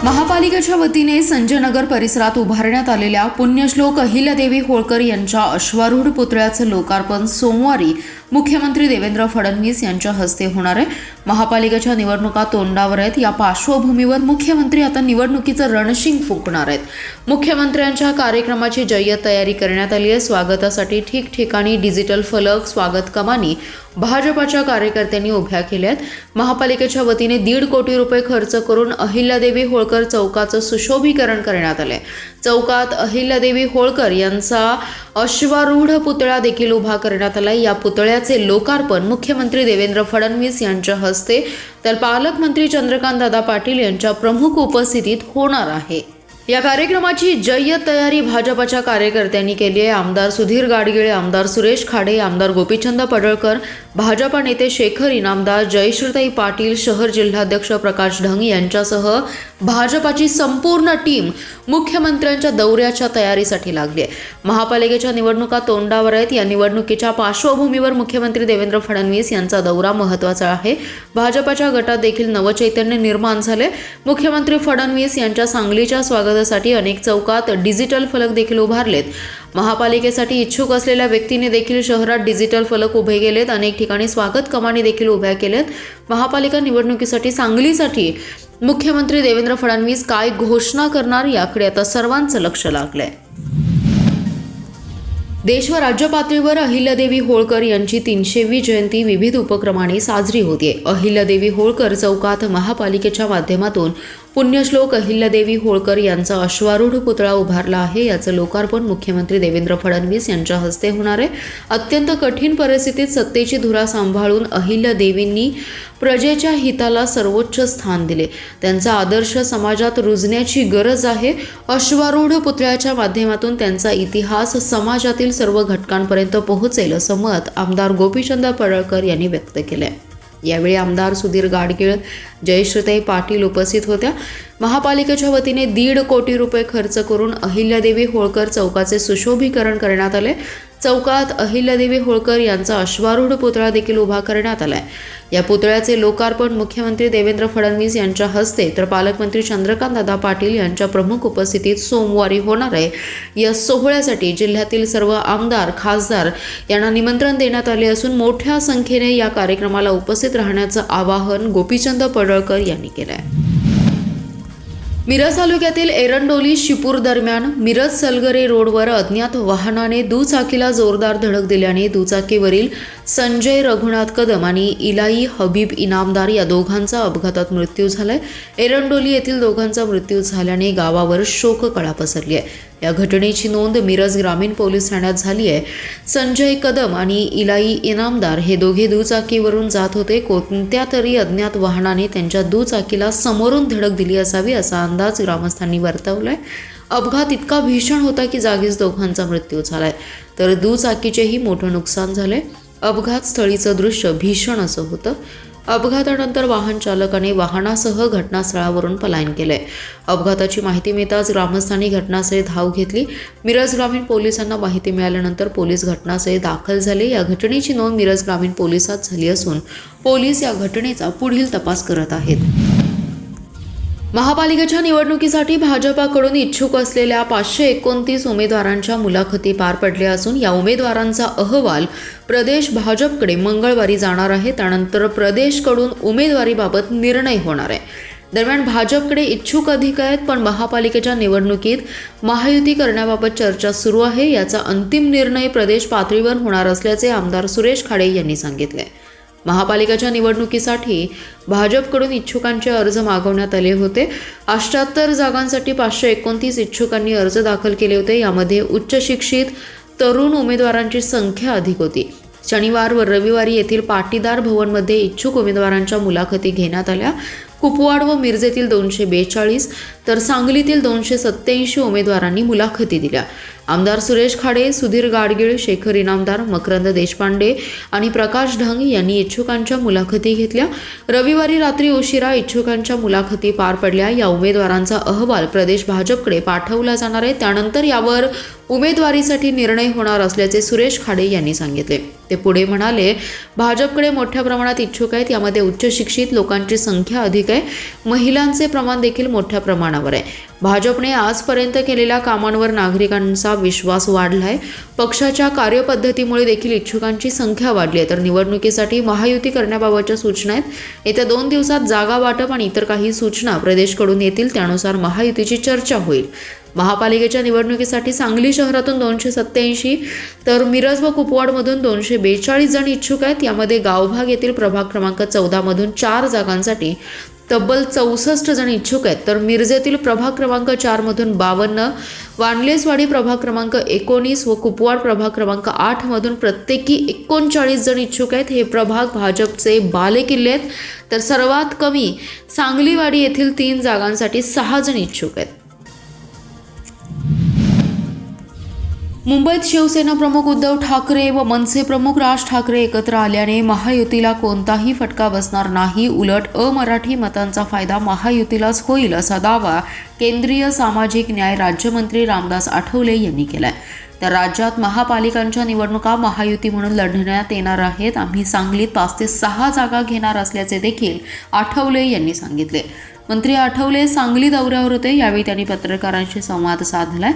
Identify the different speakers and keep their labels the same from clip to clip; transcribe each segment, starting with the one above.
Speaker 1: महापालिकेच्या वतीने संजयनगर परिसरात उभारण्यात आलेल्या पुण्यश्लोक अहिल्यादेवी होळकर यांच्या अश्वारूढ पुतळ्याचं लोकार्पण सोमवारी मुख्यमंत्री देवेंद्र फडणवीस यांच्या हस्ते होणार आहे। महापालिकेच्या निवडणुका तोंडावर आहेत। या पार्श्वभूमीवर मुख्यमंत्री आता निवडणुकीचं रणशिंग फुंकणार आहेत। मुख्यमंत्र्यांच्या कार्यक्रमाची जय्यत तयारी करण्यात आली आहे। स्वागतासाठी ठिकठिकाणी डिजिटल फलक, स्वागत कमानी भाजपाच्या कार्यकर्त्यांनी उभ्या केल्या आहेत। महापालिकेच्या वतीने 1.5 कोटी रुपये खर्च करून अहिल्यादेवी होळकर चौकाचं सुशोभीकरण करण्यात आले। चौकात अहिल्यादेवी होळकर यांचा अश्वारूढ पुतळा देखील उभा करण्यात आला। या पुतळ्याचे लोकार्पण मुख्यमंत्री देवेंद्र फडणवीस यांच्या हस्ते तर पालकमंत्री चंद्रकांतदादा पाटील यांच्या प्रमुख उपस्थितीत होणार आहे। या कार्यक्रमाची जय्यत तयारी भाजपाच्या कार्यकर्त्यांनी केली आहे। आमदार सुधीर गाडगीळ, आमदार सुरेश खाडे, आमदार गोपीचंद पडळकर, भाजपा नेते शेखर इनामदार, जयश्रीताई पाटील, शहर जिल्हाध्यक्ष प्रकाश ढंग यांच्यासह भाजपाची संपूर्ण टीम मुख्यमंत्र्यांच्या दौऱ्याच्या तयारीसाठी लागली आहे। महापालिकेच्या निवडणुका तोंडावर आहेत। या निवडणुकीच्या पार्श्वभूमीवर मुख्यमंत्री देवेंद्र फडणवीस यांचा दौरा महत्त्वाचा आहे। भाजपाच्या गटात देखील नवचैतन्य निर्माण झाले। मुख्यमंत्री फडणवीस यांच्या सांगलीच्या स्वागतासाठी अनेक चौकात डिजिटल फलक देखील उभारलेत। महापालिकेसाठी इच्छुक असलेल्या व्यक्तींनी देखील शहरात डिजिटल फलक उभे केलेत। अनेक ठिकाणी स्वागत कमानी देखील उभ्या केल्यात। महापालिका निवडणुकीसाठी सांगलीसाठी मुख्यमंत्री देवेंद्र फडणवीस काय घोषणा करणार याकडे आता सर्वांचं लक्ष लागलंय। देश व राज्य पातळीवर अहिल्यादेवी होळकर यांची 300वी जयंती विविध उपक्रमांनी साजरी होते। अहिल्यादेवी होळकर चौकात महापालिकेच्या माध्यमातून पुण्यश्लोक अहिल्यादेवी होळकर यांचा अश्वारूढ पुतळा उभारला आहे। याचं लोकार्पण मुख्यमंत्री देवेंद्र फडणवीस यांच्या हस्ते होणार आहे। अत्यंत कठीण परिस्थितीत सत्तेची धुरा सांभाळून अहिल्यादेवींनी प्रजेच्या हिताला सर्वोच्च स्थान दिले। त्यांचा आदर्श समाजात रुजण्याची गरज आहे। अश्वारूढ पुतळ्याच्या माध्यमातून त्यांचा इतिहास समाजातील सर्व घटकांपर्यंत पोहोचेल असं मत आमदार गोपीचंद पडळकर यांनी व्यक्त केले। यावेळी आमदार सुधीर गाडगीळ, जयश्रीताई पाटील उपस्थित होत्या। महापालिकेच्या वतीने 1.5 कोटी रुपये खर्च करून अहिल्यादेवी होळकर चौकाचे सुशोभीकरण करण्यात आले। चौकात अहिल्यादेवी होळकर यांचा अश्वारूढ पुतळा देखील उभा करण्यात आलाय। या पुतळ्याचे लोकार्पण मुख्यमंत्री देवेंद्र फडणवीस यांच्या हस्ते तर पालकमंत्री चंद्रकांतदादा पाटील यांच्या प्रमुख उपस्थितीत सोमवारी होणार आहे। या सोहळ्यासाठी जिल्ह्यातील सर्व आमदार, खासदार यांना निमंत्रण देण्यात आले असून मोठ्या संख्येने या कार्यक्रमाला उपस्थित राहण्याचं आवाहन गोपीचंद पडळकर यांनी केलं आहे। मिरज तालुक्यातील एरंडोली शिपूर दरम्यान मिरज सलगरे रोडवर अज्ञात वाहनाने दुचाकीला जोरदार धडक दिल्याने दुचाकीवरील संजय रघुनाथ कदम आणि इलाई हबीब इनामदार या दोघांचा अपघातात मृत्यू झालाय। एरंडोली येथील दोघांचा मृत्यू झाल्याने गावावर शोककळा पसरली आहे। या घटनेची नोंद मिरज ग्रामीण पोलीस ठाण्यात झाली आहे। संजय कदम आणि इलाई इनामदार हे दोघे दुचाकीवरून जात होते। कोणत्या तरी अज्ञात वाहनाने त्यांच्या दुचाकीला समोरून धडक दिली असावी असा अंदाज ग्रामस्थांनी वर्तवलाय। अपघात इतका भीषण होता की जागीच दोघांचा मृत्यू झालाय, तर दुचाकीचेही मोठं नुकसान झालंय। अपघात स्थळीचं दृश्य भीषण असं होतं। अपघातानंतर वाहन चालकाने वाहनासह घटनास्थळावरून पलायन केलंय। अपघाताची माहिती मिळताच ग्रामस्थांनी घटनास्थळी धाव घेतली। मिरज ग्रामीण पोलिसांना माहिती मिळाल्यानंतर पोलीस घटनास्थळी दाखल झाले। या घटनेची नोंद मिरज ग्रामीण पोलिसात झाली असून पोलीस या घटनेचा पुढील तपास करत आहेत। महापालिकेच्या निवडणुकीसाठी भाजपाकडून इच्छुक असलेल्या 529 उमेदवारांच्या मुलाखती पार पडल्या असून या उमेदवारांचा अहवाल प्रदेश भाजपकडे मंगळवारी जाणार आहे। त्यानंतर प्रदेशकडून उमेदवारीबाबत निर्णय होणार आहे। दरम्यान भाजपकडे इच्छुक अधिक आहेत, पण महापालिकेच्या निवडणुकीत महायुती करण्याबाबत चर्चा सुरू आहे। याचा अंतिम निर्णय प्रदेश पातळीवर होणार असल्याचे आमदार सुरेश खाडे यांनी सांगितले। महापालिकेच्या निवडणुकीसाठी भाजपकडून इच्छुकांचे अर्ज मागवण्यात आले होते। 78 जागांसाठी 529 इच्छुकांनी अर्ज दाखल केले होते। यामध्ये उच्च शिक्षित तरुण उमेदवारांची संख्या अधिक होती। शनिवार व रविवारी येथील पाटीदार भवनमध्ये इच्छुक उमेदवारांच्या मुलाखती घेण्यात आल्या। कुपवाड व मिरजेतील 242 तर सांगलीतील 287 उमेदवारांनी मुलाखती दिल्या। आमदार सुरेश खाडे, सुधीर गाडगीळ, शेखर इनामदार, मकरंद देशपांडे आणि प्रकाश ढंग यांनी इच्छुकांच्या मुलाखती घेतल्या। रविवारी रात्री उशिरा इच्छुकांच्या मुलाखती पार पडल्या। या उमेदवारांचा अहवाल प्रदेश भाजपकडे पाठवला जाणार आहे। त्यानंतर यावर उमेदवारीसाठी निर्णय होणार असल्याचे सुरेश खाडे यांनी सांगितले। ते पुढे म्हणाले, भाजपकडे मोठ्या प्रमाणात इच्छुक आहेत। यामध्ये उच्च शिक्षित लोकांची संख्या अधिक आहे, महिलांचे प्रमाण देखील मोठ्या प्रमाणावर आहे। भाजपने आजपर्यंत केलेल्या कामांवर नागरिकांचा विश्वास वाढला आहे। पक्षाच्या कार्यपद्धतीमुळे देखील इच्छुकांची संख्या वाढली आहे। तर निवडणुकीसाठी महायुती करण्याबाबतच्या सूचना आहेत। येत्या 2 दिवसात जागा वाटप आणि इतर काही सूचना प्रदेशकडून येतील, त्यानुसार महायुतीची चर्चा होईल। महापालिकेच्या निवडणुकीसाठी सांगली शहरातून 287 तर मिरज व कुपवाडमधून 242 जण इच्छुक आहेत। यामध्ये गावभाग येथील प्रभाग क्रमांक 14 मधून 4 जागांसाठी तब्बल 64 जण इच्छुक आहेत। तर मिरजेतील प्रभाग क्रमांक 4 मधून 52, वानलेसवाडी प्रभाग क्रमांक 19 व कुपवाड प्रभाग क्रमांक 8 मधून प्रत्येकी 39 जण इच्छुक आहेत। हे प्रभाग भाजपचे बालेकिल्ले आहेत। तर सर्वात कमी सांगलीवाडी येथील 3 जागांसाठी 6 जण इच्छुक आहेत। मुंबईत शिवसेना प्रमुख उद्धव ठाकरे व मनसे प्रमुख राज ठाकरे एकत्र आल्याने महायुतीला कोणताही फटका बसणार नाही, उलट अमराठी मतांचा फायदा महायुतीलाच होईल, असा दावा केंद्रीय सामाजिक न्याय राज्यमंत्री रामदास आठवले यांनी केलाय। तर राज्यात महापालिकांच्या निवडणुका महायुती म्हणून लढवण्यात येणार आहेत। आम्ही सांगलीत 5 ते 6 जागा घेणार असल्याचे देखील आठवले यांनी सांगितले। मंत्री आठवले सांगली दौऱ्यावर होते। यावेळी त्यांनी पत्रकारांशी संवाद साधलाय।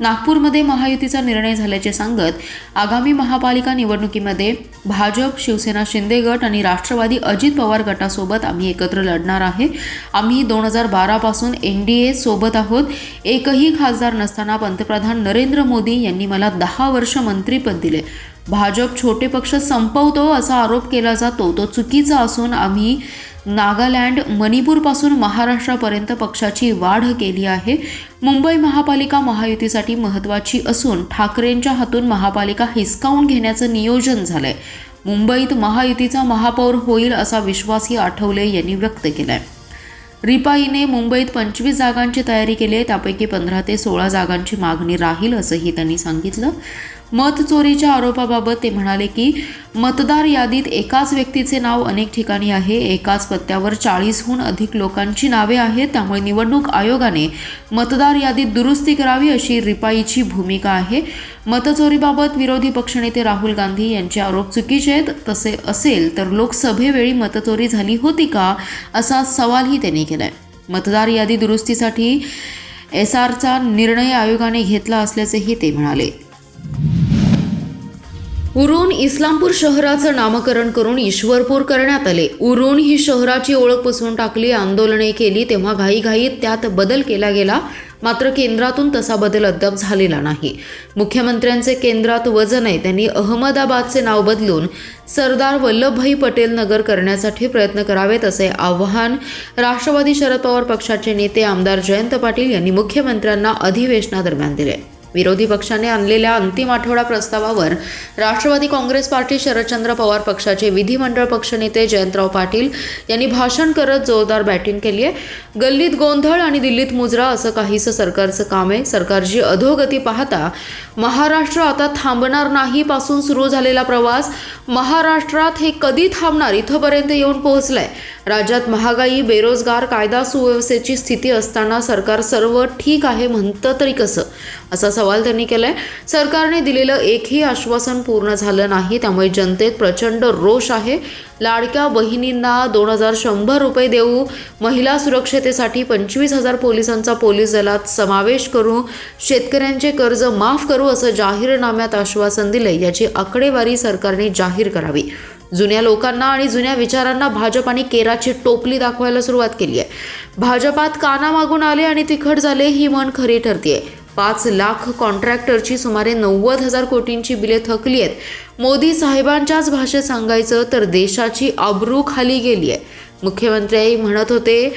Speaker 1: नागपूरमध्ये महायुतीचा निर्णय झाल्याचे सांगत, आगामी महापालिका निवडणुकीमध्ये भाजप, शिवसेना शिंदे गट आणि राष्ट्रवादी अजित पवार गटासोबत आम्ही एकत्र लढणार आहे। आम्ही 2012 पासून NDA सोबत आहोत। एकही खासदार नसताना पंतप्रधान नरेंद्र मोदी यांनी मला 10 वर्ष मंत्रीपद दिले। भाजप छोटे पक्ष संपवतो असा आरोप केला जातो, तो चुकीचा असून आम्ही नागालँड, मणिपूरपासून महाराष्ट्रापर्यंत पक्षाची वाढ केली आहे। मुंबई महापालिका महायुतीसाठी महत्त्वाची असून ठाकरेंच्या हातून महापालिका हिसकावून घेण्याचं नियोजन झालंय। मुंबईत महायुतीचा महापौर होईल असा विश्वासही आठवले यांनी व्यक्त केलाय। रिपाईने मुंबईत 25 जागांची तयारी केली आहे, त्यापैकी 15 ते 16 जागांची मागणी राहील असंही त्यांनी सांगितलं। मत चोरीच्या आरोपाबाबत ते म्हणाले की मतदार यादीत एकाच व्यक्तीचे नाव अनेक ठिकाणी आहे, एकाच पत्त्यावर 40हून अधिक लोकांची नावे आहेत, त्यामुळे निवडणूक आयोगाने मतदार यादीत दुरुस्ती करावी अशी रिपाईची भूमिका आहे। मतचोरीबाबत विरोधी पक्षनेते राहुल गांधी यांचे आरोप चुकीचे आहेत। तसे असेल तर लोकसभेवेळी मतचोरी झाली होती का, असा सवालही त्यांनी केलाय। मतदार यादी दुरुस्तीसाठी SRचा निर्णय आयोगाने घेतला असल्याचेही ते म्हणाले। उरण इस्लामपूर शहराचं नामकरण करून ईश्वरपूर करण्यात आले। उरण ही शहराची ओळख पुसवून टाकली, आंदोलने केली, तेव्हा घाईघाईत त्यात बदल केला गेला। मात्र केंद्रातून तसा बदल अद्याप झालेला नाही। मुख्यमंत्र्यांचे केंद्रात वजन आहे, त्यांनी अहमदाबादचे नाव बदलून सरदार वल्लभभाई पटेल नगर करण्यासाठी प्रयत्न करावेत, असे आवाहन राष्ट्रवादी शरद पवार पक्षाचे नेते आमदार जयंत पाटील यांनी मुख्यमंत्र्यांना अधिवेशनादरम्यान दिले। विरोधी पक्षाने आणलेल्या अंतिम आठवडा प्रस्तावावर राष्ट्रवादी काँग्रेस पार्टी शरदचंद्र पवार पक्षाचे विधिमंडळ पक्षनेते जयंतराव पाटील यांनी भाषण करत जोरदार बॅटिंग केली आहे। गल्लीत गोंधळ आणि दिल्लीत मुजरा असं काहीसं सरकारचं काम आहे। सरकारची अधोगती पाहता महाराष्ट्र आता थांबणार नाही पासून सुरू झालेला प्रवास महाराष्ट्रात हे कधी थांबणार इथपर्यंत येऊन पोहोचलाय। राज्यात महागाई, बेरोजगार, कायदा सुव्यवस्थेची स्थिती असताना सरकार सर्व ठीक आहे म्हणतं तरी कसं, असा सवाल त्यांनी केलाय। सरकारने दिलेलं एकही आश्वासन पूर्ण झालं नाही, त्यामुळे जनतेत प्रचंड रोष आहे। लाडक्या बहिणींना 2100 रुपये देऊ, महिला सुरक्षतेसाठी 25,000 पोलिसांचा पोलीस दलात समावेश करू, शेतकऱ्यांचे कर्ज माफ करू असं जाहीरनाम्यात आश्वासन दिले। याची आकडेवारी सरकारने जाहीर करावी। जुन्या लोकांना आणि जुन्या विचारांना भाजप आणि केराची टोपली दाखवायला सुरुवात केली आहे। भाजपात कानामागून आले आणि तिखट झाले ही म्हण खरी ठरतीये। 5 लाख कॉन्ट्रॅक्टरची सुमारे 90,000 कोटींची बिले थकली आहेत। मोदी साहेबांच्याच भाषेत सांगायचं तर देशाची आबरू खाली गेली आहे। मुख्यमंत्री म्हणत होते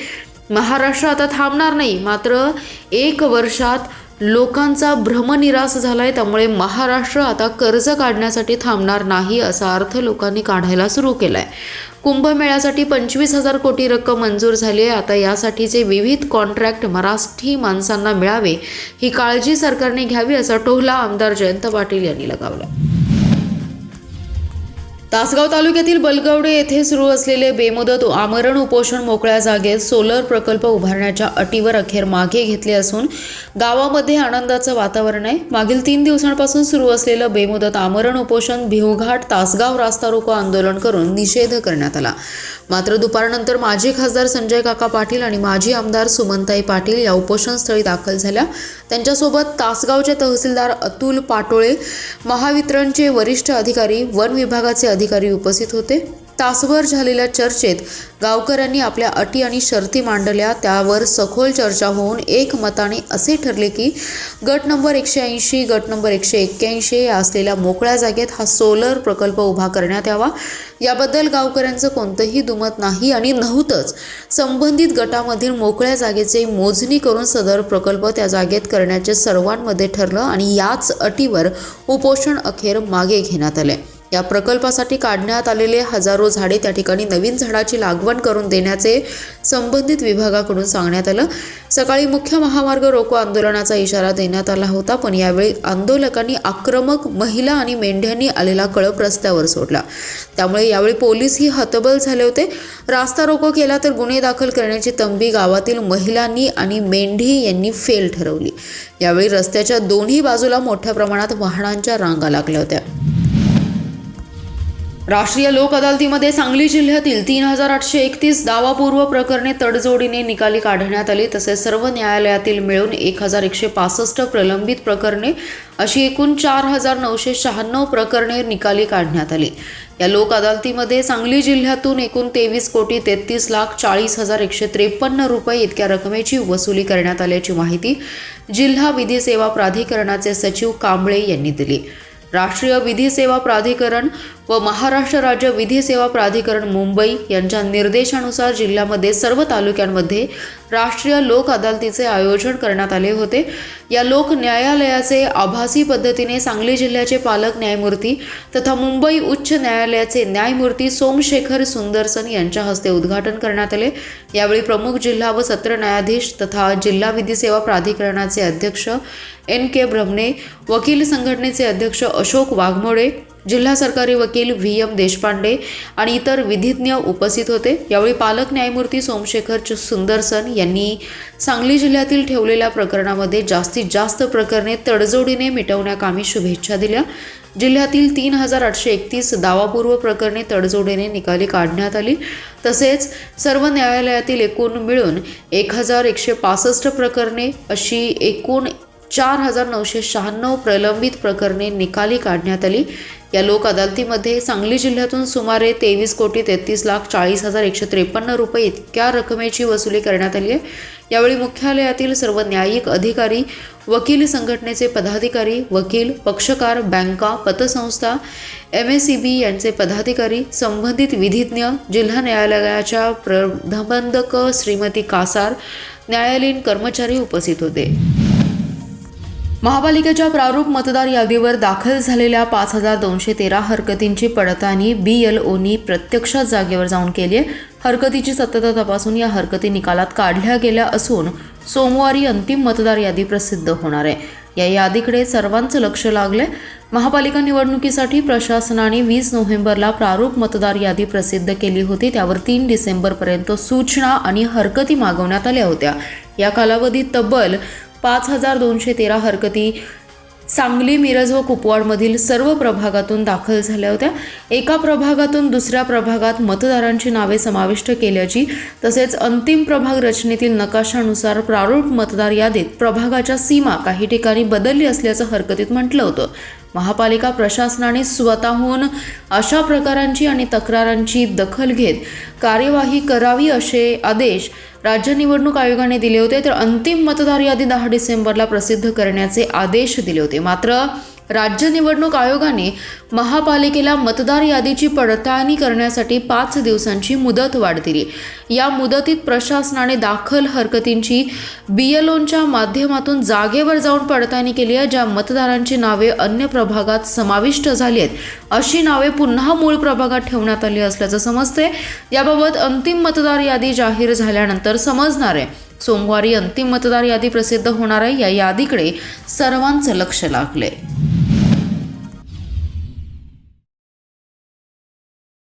Speaker 1: महाराष्ट्र आता थांबणार नाही, मात्र 1 वर्षात लोकांचा भ्रमनिरास झालाय, त्यामुळे महाराष्ट्र आता कर्ज काढण्यासाठी थांबणार नाही असा अर्थ लोकांनी काढायला सुरू केलाय. कुंभमेळ्यासाठी 25,000 कोटी रक्कम मंजूर झाली आहे. आता यासाठीचे विविध कॉन्ट्रॅक्ट मराठी माणसांना मिळावे ही काळजी सरकारने घ्यावी असा टोला आमदार जयंत पाटील यांनी लगावला. तासगाव तालुक्यातील बलगवडे येथे सुरू असलेले बेमुदत आमरण उपोषण मोकळ्या जागेत सोलर प्रकल्प उभारण्याच्या अटीवर अखेर मागे घेतले असून गावामध्ये आनंदाचं वातावरण आहे. मागील 3 दिवसांपासून सुरू असलेलं बेमुदत आमरण उपोषण भिवघाट तासगाव रास्ता रोको आंदोलन करून निषेध करण्यात आला. मात्र दुपारनंतर माजी खासदार संजय काका पाटील आणि माजी आमदार सुमनताई पाटील या उपोषणस्थळी दाखल झाल्या. त्यांच्यासोबत तासगावचे तहसीलदार अतुल पाटोळे, महावितरणचे वरिष्ठ अधिकारी, वन विभागाचे अधिकारी उपस्थित होते. तासभर झालेल्या चर्चेत गावकऱ्यांनी आपल्या अटी आणि शर्ती मांडल्या. त्यावर सखोल चर्चा होऊन एकमताने असे ठरले की गट नंबर 180, गट नंबर 181 या असलेल्या मोकळ्या जागेत हा सोलर प्रकल्प उभा करण्यात यावा. याबद्दल गावकऱ्यांचं कोणतंही दुमत नाही आणि नव्हतंच. संबंधित गटामधील मोकळ्या जागेची मोजणी करून सदर प्रकल्प त्या जागेत करण्याचे सर्वांमध्ये ठरलं आणि याच अटीवर उपोषण अखेर मागे घेण्यात आले. या प्रकल्पासाठी काढण्यात आलेले हजारो झाडे त्या ठिकाणी नवीन झाडाची लागवड करून देण्याचे संबंधित विभागाकडून सांगण्यात आलं. सकाळी मुख्य महामार्ग रोको आंदोलनाचा इशारा देण्यात आला होता, पण यावेळी आंदोलकांनी आक्रमक महिला आणि मेंढ्यांनी आलेला कळप रस्त्यावर सोडला. त्यामुळे यावेळी पोलीसही हतबल झाले होते. रास्ता रोको केला तर गुन्हे दाखल करण्याची तंबी गावातील महिलांनी आणि मेंढी यांनी फेल ठरवली. यावेळी रस्त्याच्या दोन्ही बाजूला मोठ्या प्रमाणात वाहनांच्या रांगा लागल्या होत्या. राष्ट्रीय लोक अदालतीमध्ये सांगली जिल्ह्यातील 3,831 दावापूर्व प्रकरणे तडजोडीने निकाली काढण्यात आली. तसेच सर्व न्यायालयातील मिळून 1,165 प्रलंबित प्रकरणे अशी एकूण 4,996 प्रकरणे निकाली काढण्यात आली. या लोक अदालतीमध्ये सांगली जिल्ह्यातून एकूण 23,33,40,153 रुपये इतक्या रकमेची वसुली करण्यात आल्याची माहिती जिल्हा विधी सेवा प्राधिकरणाचे सचिव कांबळे यांनी दिली. राष्ट्रीय विधी सेवा प्राधिकरण व महाराष्ट्र राज्य विधी सेवा प्राधिकरण मुंबई यांच्या निर्देशानुसार जिल्ह्यामध्ये सर्व तालुक्यांमध्ये राष्ट्रीय लोक अदालतीचे आयोजन करण्यात आले होते. या लोक न्यायालयाचे आभासी पद्धतीने सांगली जिल्ह्याचे पालक न्यायमूर्ती तथा मुंबई उच्च न्यायालयाचे न्यायमूर्ती सोमशेखर सुंदरसन यांच्या हस्ते उद्घाटन करण्यात आले. यावेळी प्रमुख जिल्हा व सत्र न्यायाधीश तथा जिल्हा विधी सेवा प्राधिकरणाचे अध्यक्ष NK ब्रह्मणे, वकील संघटनेचे अध्यक्ष अशोक वाघमोडे, जिल्हा सरकारी वकील VM देशपांडे आणि इतर विधिज्ञ उपस्थित होते. यावेळी पालक न्यायमूर्ती सोमशेखर सुंदरसन यांनी सांगली जिल्ह्यातील ठेवलेल्या प्रकरणामध्ये जास्तीत जास्त प्रकरणे तडजोडीने मिटवण्याकामी शुभेच्छा दिल्या. जिल्ह्यातील 3,831 दावापूर्व प्रकरणे तडजोडीने निकाली काढण्यात आली. तसेच सर्व न्यायालयातील एकूण मिळून 1,165 प्रकरणे अशी एकूण 4,996 प्रलंबित प्रकरणे निकाली काढण्यात आली. या लोक अदालतीमध्ये सांगली जिल्ह्यातून सुमारे 23,33,40,153 रुपये इतक्या रकमेची वसुली करण्यात आली आहे. यावेळी मुख्यालयातील सर्व न्यायिक अधिकारी, वकील संघटनेचे पदाधिकारी, वकील, पक्षकार, बँका, पतसंस्था, MSEB यांचे पदाधिकारी, संबंधित विधिज्ञ, जिल्हा न्यायालयाच्या प्रबंधक श्रीमती कासार, न्यायालयीन कर्मचारी उपस्थित होते. महापालिकेच्या प्रारूप मतदार यादीवर दाखल झालेल्या 5,213 हरकतींची पडताळणी BLOनी प्रत्यक्षात जागेवर जाऊन केली आहे. हरकतीची सत्यता तपासून या हरकती निकालात काढल्या गेल्या असून सोमवारी अंतिम मतदार यादी प्रसिद्ध होणार आहे. या यादीकडे सर्वांचं लक्ष लागलंय. महापालिका निवडणुकीसाठी प्रशासनाने 20 नोव्हेंबरला प्रारूप मतदार यादी प्रसिद्ध केली होती. त्यावर 3 डिसेंबरपर्यंत सूचना आणि हरकती मागवण्यात आल्या होत्या. या कालावधीत तब्बल 5,213 हरकती सांगली, मिरज व कुपवाडमधील सर्व प्रभागातून दाखल झाल्या होत्या. एका प्रभागातून दुसऱ्या प्रभागात मतदारांची नावे समाविष्ट केल्याची तसेच अंतिम प्रभाग रचनेतील नकाशानुसार प्रारूप मतदार यादीत प्रभागाच्या सीमा काही ठिकाणी बदलली असल्याचं हरकतीत म्हटलं होतं. महापालिका प्रशासनाने स्वतःहून अशा प्रकारांची आणि तक्रारांची दखल घेत कार्यवाही करावी असे आदेश राज्य निवडणूक आयोगाने दिले होते. तर अंतिम मतदार यादी 10 डिसेंबरला प्रसिद्ध करण्याचे आदेश दिले होते. मात्र राज्य निवडणूक आयोगाने महापालिकेला मतदार यादीची पडताळणी करण्यासाठी 5 दिवसांची मुदत वाढ दिली। या मुदतीत प्रशासनाने दाखल हरकतींची BLOंच्या माध्यमातून जागेवर जाऊन पडताळणी केली आहे। ज्या मतदारांची नावे अन्य प्रभागात समाविष्ट झाली आहेत अशी नावे पुन्हा मूळ प्रभागात ठेवण्यात आली असल्याचं समजते। याबाबत अंतिम मतदार यादी जाहीर झाल्यानंतर समजणार आहे। सोमवारी अंतिम मतदार यादी प्रसिद्ध होणार आहे। या यादीकडे सर्वांचं लक्ष लागले।